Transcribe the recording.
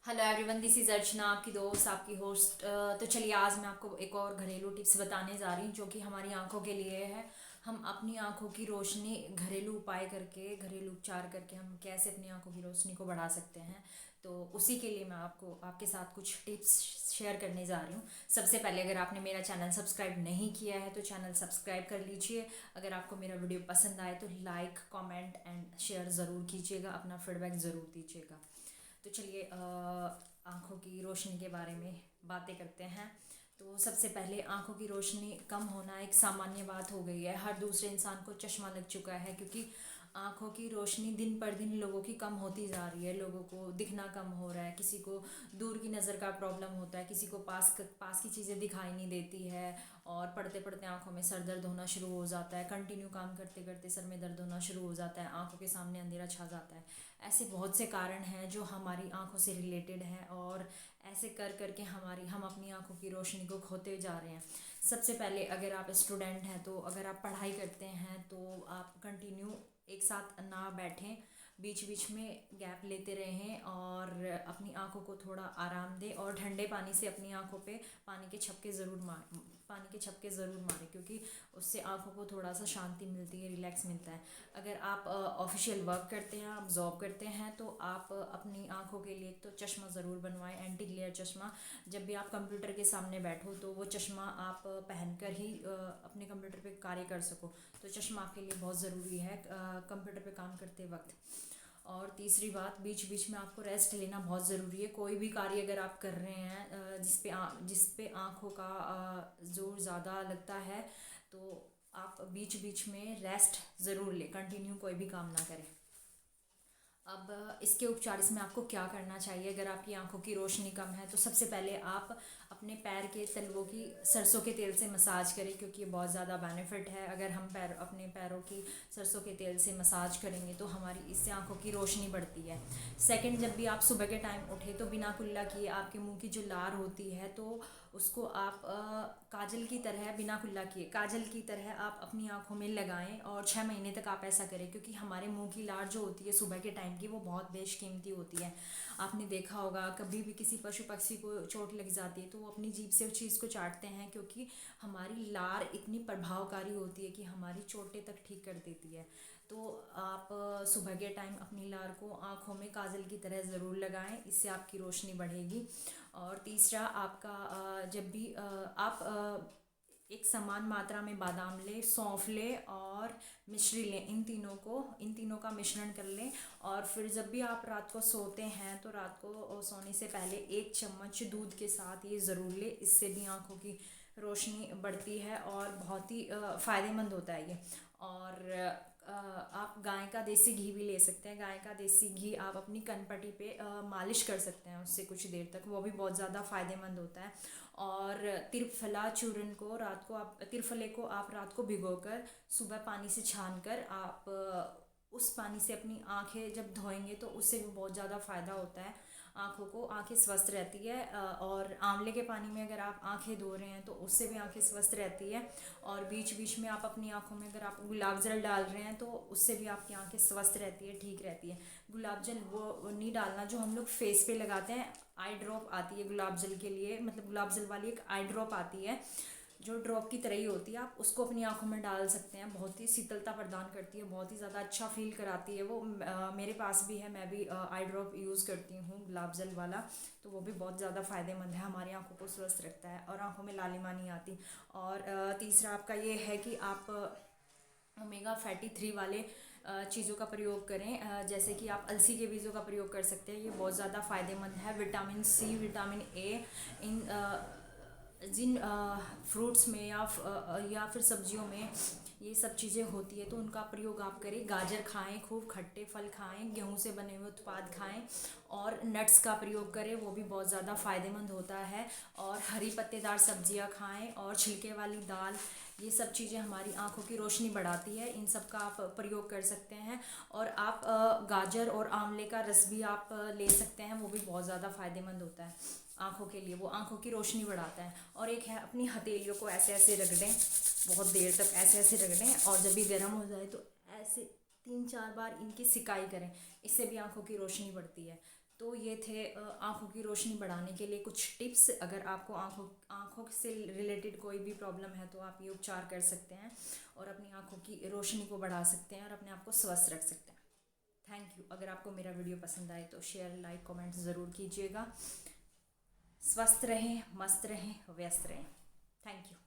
Hello everyone, this is अर्चना, आपकी दोस्त, आपकी होस्ट। तो चलिए आज मैं आपको एक और घरेलू टिप्स बताने जा रही हूँ जो कि हमारी आंखों के लिए है। हम अपनी आंखों की रोशनी घरेलू उपाय करके, घरेलू उपचार करके हम कैसे अपनी आंखों की रोशनी को बढ़ा सकते हैं। तो उसी के लिए मैं आपको आपके साथ कुछ टिप्स शेयर करने जा रही हूँ। सबसे पहले, अगर आपने मेरा चैनल सब्सक्राइब नहीं किया है तो चैनल सब्सक्राइब कर लीजिए। अगर आपको मेरा वीडियो पसंद आए तो लाइक, कमेंट एंड शेयर ज़रूर कीजिएगा, अपना फीडबैक ज़रूर दीजिएगा। तो चलिए आँखों की रोशनी के बारे में बातें करते हैं। तो सबसे पहले, आँखों की रोशनी कम होना एक सामान्य बात हो गई है। हर दूसरे इंसान को चश्मा लग चुका है क्योंकि आँखों की रोशनी दिन पर दिन लोगों की कम होती जा रही है। लोगों को दिखना कम हो रहा है, किसी को दूर की नज़र का प्रॉब्लम होता है, किसी को पास की चीज़ें दिखाई नहीं देती है, और पढ़ते पढ़ते आँखों में सर दर्द होना शुरू हो जाता है। कंटिन्यू काम करते करते सर में दर्द होना शुरू हो जाता है, आँखों के सामने अंधेरा छा जाता है। ऐसे बहुत से कारण हैं जो हमारी आंखों से रिलेटेड हैं, और ऐसे कर करके हम अपनी आंखों की रोशनी को खोते जा रहे हैं। सबसे पहले, अगर आप स्टूडेंट हैं तो अगर आप पढ़ाई करते हैं तो आप कंटिन्यू एक साथ ना बैठें, बीच बीच में गैप लेते रहें और अपनी आंखों को थोड़ा आराम दें, और ठंडे पानी से अपनी आंखों पे पानी के छपके ज़रूर मारें क्योंकि उससे आंखों को थोड़ा सा शांति मिलती है, रिलैक्स मिलता है। अगर आप ऑफिशियल वर्क करते हैं, आप जॉब करते हैं, तो आप अपनी आंखों के लिए एक तो चश्मा ज़रूर बनवाएं, एंटी ग्लेयर चश्मा। जब भी आप कंप्यूटर के सामने बैठो तो वो चश्मा आप पहनकर ही अपने कंप्यूटर पे कार्य कर सको। तो चश्मा आपके लिए बहुत ज़रूरी है कंप्यूटर पे काम करते वक्त। और तीसरी बात, बीच बीच में आपको रेस्ट लेना बहुत ज़रूरी है। कोई भी कार्य अगर आप कर रहे हैं जिस पे आँखों का जोर ज़्यादा लगता है, तो आप बीच बीच में रेस्ट ज़रूर लें, कंटिन्यू कोई भी काम ना करें। अब इसके उपचार, इसमें आपको क्या करना चाहिए अगर आपकी आंखों की रोशनी कम है। तो सबसे पहले आप अपने पैर के तलवों की सरसों के तेल से मसाज करें क्योंकि ये बहुत ज़्यादा बेनिफिट है। अगर हम अपने पैरों की सरसों के तेल से मसाज करेंगे तो हमारी इससे आंखों की रोशनी बढ़ती है। सेकंड, जब भी आप सुबह के टाइम उठे तो बिना कुल्ला किए आपके मुंह की जो लार होती है तो उसको आप काजल की तरह, बिना कुल्ला किए काजल की तरह आप अपनी आंखों में लगाएं, और 6 महीने तक आप ऐसा करें क्योंकि हमारे मुंह की लार जो होती है सुबह के टाइम की, वो बहुत बेशकीमती होती है। आपने देखा होगा कभी भी किसी पशु पक्षी को चोट लग जाती है तो वो अपनी जीभ से उस चीज़ को चाटते हैं क्योंकि हमारी लार इतनी प्रभावकारी होती है कि हमारी चोटें तक ठीक कर देती है। तो आप सुबह के टाइम अपनी लार को आँखों में काजल की तरह ज़रूर लगाएं, इससे आपकी रोशनी बढ़ेगी। और तीसरा, आपका जब भी आप एक समान मात्रा में बादाम लें, सौंफ लें और मिश्री लें, इन तीनों का मिश्रण कर लें। और फिर जब भी आप रात को सोते हैं तो रात को सोने से पहले 1 चम्मच दूध के साथ ये ज़रूर लें, इससे भी आँखों की रोशनी बढ़ती है और बहुत ही फ़ायदेमंद होता है ये। और आप गाय का देसी घी भी ले सकते हैं। गाय का देसी घी आप अपनी कनपट्टी पे मालिश कर सकते हैं उससे कुछ देर तक, वो भी बहुत ज़्यादा फ़ायदेमंद होता है। और त्रिफले को आप रात को भिगोकर सुबह पानी से छान कर आप उस पानी से अपनी आंखें जब धोएंगे तो उससे भी बहुत ज़्यादा फ़ायदा होता है। आंखें स्वस्थ रहती है। और आंवले के पानी में अगर आप आंखें धो रहे हैं तो उससे भी आंखें स्वस्थ रहती है। और बीच बीच में आप अपनी आंखों में अगर आप गुलाब जल डाल रहे हैं तो उससे भी आपकी आंखें स्वस्थ रहती है, ठीक रहती है। गुलाब जल वो नहीं डालना जो हम लोग फेस पे लगाते हैं। आई ड्रॉप आती है गुलाब जल के लिए, मतलब गुलाब जल वाली एक आई ड्रॉप आती है जो ड्रॉप की तरह ही होती है, आप उसको अपनी आंखों में डाल सकते हैं। बहुत ही शीतलता प्रदान करती है, बहुत ही ज़्यादा अच्छा फील कराती है वो। मेरे पास भी है, मैं भी आई ड्रॉप यूज़ करती हूँ गुलाब जल वाला। तो वो भी बहुत ज़्यादा फ़ायदेमंद है, हमारी आंखों को स्वस्थ रखता है और आंखों में लालिमा नहीं आती। और तीसरा आपका ये है कि आप ओमेगा फैटी 3 वाले चीज़ों का प्रयोग करें, जैसे कि आप अलसी के बीजों का प्रयोग कर सकते हैं। ये बहुत ज़्यादा फ़ायदेमंद है। विटामिन सी, विटामिन ए इन जिन फ्रूट्स में या फिर सब्जियों में ये सब चीज़ें होती है तो उनका प्रयोग आप करें। गाजर खाएं, खूब खट्टे फल खाएं, गेहूं से बने हुए उत्पाद खाएं, और नट्स का प्रयोग करें, वो भी बहुत ज़्यादा फ़ायदेमंद होता है। और हरी पत्तेदार सब्जियां खाएं और छिलके वाली दाल, ये सब चीज़ें हमारी आंखों की रोशनी बढ़ाती है, इन सब का आप प्रयोग कर सकते हैं। और आप गाजर और आंवले का रस भी आप ले सकते हैं, वो भी बहुत ज़्यादा फ़ायदेमंद होता है आंखों के लिए, वो आंखों की रोशनी बढ़ाता है। और एक है, अपनी हथेलियों को ऐसे ऐसे रख दें, बहुत देर तक ऐसे ऐसे रख दें, और जब भी गर्म हो जाए तो ऐसे 3-4 बार इनकी सिकाई करें, इससे भी आंखों की रोशनी बढ़ती है। तो ये थे आँखों की रोशनी बढ़ाने के लिए कुछ टिप्स। अगर आपको आँखों से रिलेटेड कोई भी प्रॉब्लम है तो आप ये उपचार कर सकते हैं और अपनी आँखों की रोशनी को बढ़ा सकते हैं और अपने आप को स्वस्थ रख सकते हैं। Thank you. अगर आपको मेरा वीडियो पसंद आए तो शेयर, लाइक, कमेंट ज़रूर कीजिएगा। स्वस्थ रहें, मस्त रहें, व्यस्त रहें। Thank you.